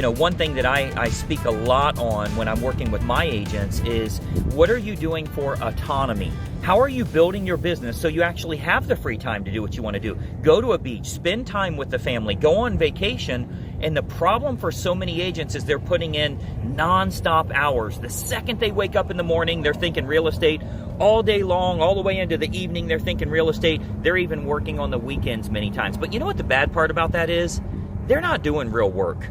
one thing that I speak a lot on when I'm working with my agents is, what are you doing for autonomy? How are you building your business so you actually have the free time to do what you want to do? Go to a beach, spend time with the family, go on vacation. And the problem for so many agents is they're putting in nonstop hours. The second they wake up in the morning, they're thinking real estate. All day long, all the way into the evening, they're thinking real estate. They're even working on the weekends many times. But you know what the bad part about that is? They're not doing real work.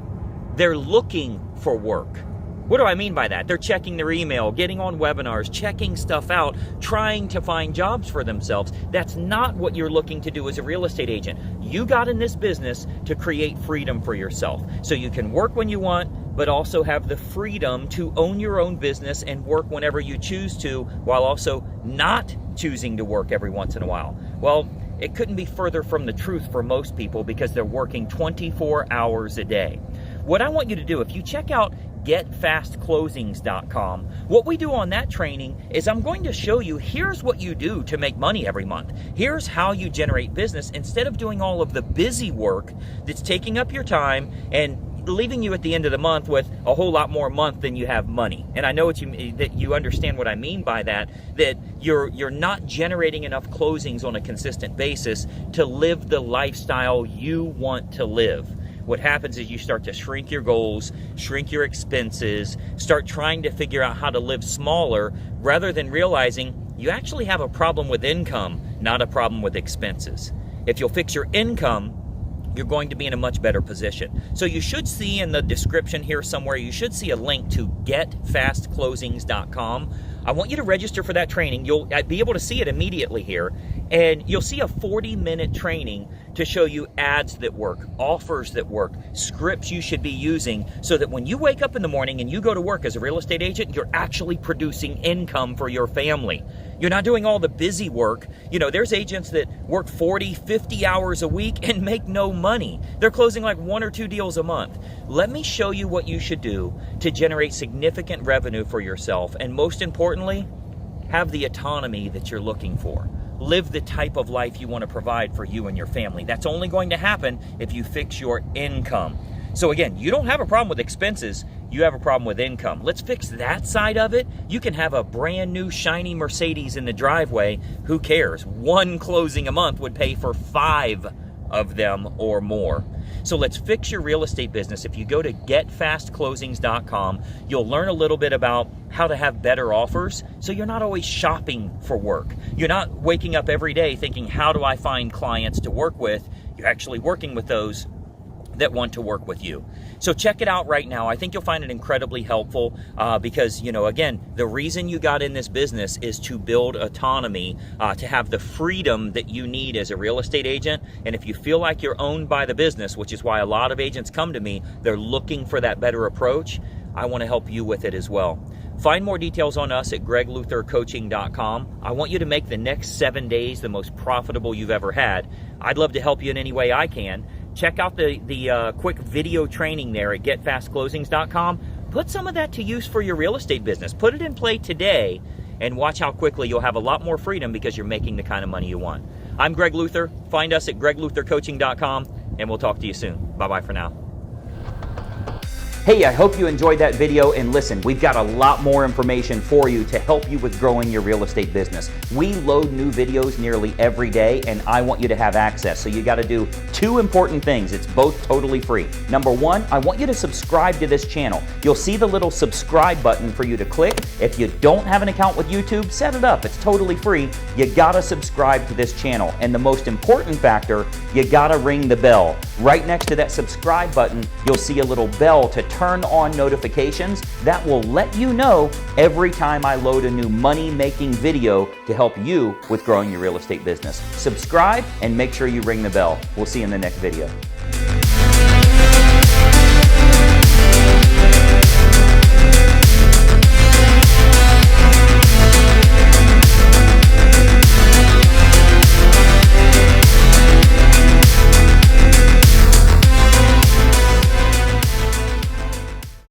They're looking for work. What do I mean by that? They're checking their email, getting on webinars, checking stuff out, trying to find jobs for themselves. That's not what you're looking to do as a real estate agent. You got in this business to create freedom for yourself. So you can work when you want, but also have the freedom to own your own business and work whenever you choose to, while also not choosing to work every once in a while. Well, it couldn't be further from the truth for most people, because they're working 24 hours a day. What I want you to do, if you check out getfastclosings.com, what we do on that training is I'm going to show you, here's what you do to make money every month. Here's how you generate business instead of doing all of the busy work that's taking up your time and leaving you at the end of the month with a whole lot more month than you have money. And I know that you understand what I mean by that you're not generating enough closings on a consistent basis to live the lifestyle you want to live. What happens is you start to shrink your goals, shrink your expenses, start trying to figure out how to live smaller, rather than realizing you actually have a problem with income, not a problem with expenses. If you'll fix your income, you're going to be in a much better position. So you should see in the description here somewhere, you should see a link to getfastclosings.com. I want you to register for that training. You'll be able to see it immediately here. And you'll see a 40-minute training to show you ads that work, offers that work, scripts you should be using, so that when you wake up in the morning and you go to work as a real estate agent, you're actually producing income for your family. You're not doing all the busy work. There's agents that work 40, 50 hours a week and make no money. They're closing like 1 or 2 deals a month. Let me show you what you should do to generate significant revenue for yourself, and most importantly, have the autonomy that you're looking for. Live the type of life you want to provide for you and your family. That's only going to happen if you fix your income. So again, you don't have a problem with expenses, you have a problem with income. Let's fix that side of it. You can have a brand new shiny Mercedes in the driveway. Who cares? 1 closing a month would pay for 5 of them or more. So let's fix your real estate business. If you go to getfastclosings.com, you'll learn a little bit about how to have better offers, so you're not always shopping for work. You're not waking up every day thinking, how do I find clients to work with? You're actually working with those that want to work with you. So check it out right now. I think you'll find it incredibly helpful because, again, the reason you got in this business is to build autonomy, to have the freedom that you need as a real estate agent. And if you feel like you're owned by the business, which is why a lot of agents come to me, they're looking for that better approach, I want to help you with it as well. Find more details on us at gregluthercoaching.com. I want you to make the next 7 days the most profitable you've ever had. I'd love to help you in any way I can. Check out the quick video training there at getfastclosings.com. Put some of that to use for your real estate business. Put it in play today and watch how quickly you'll have a lot more freedom, because you're making the kind of money you want. I'm Greg Luther. Find us at gregluthercoaching.com, and we'll talk to you soon. Bye-bye for now. Hey, I hope you enjoyed that video, and listen, we've got a lot more information for you to help you with growing your real estate business. We load new videos nearly every day, and I want you to have access. So you got to do 2 important things. It's both totally free. Number 1, I want you to subscribe to this channel. You'll see the little subscribe button for you to click. If you don't have an account with YouTube, set it up. It's totally free. You got to subscribe to this channel. And the most important factor, you got to ring the bell. Right next to that subscribe button, you'll see a little bell to turn on notifications. That will let you know every time I load a new money-making video to help you with growing your real estate business. Subscribe and make sure you ring the bell. We'll see you in the next video.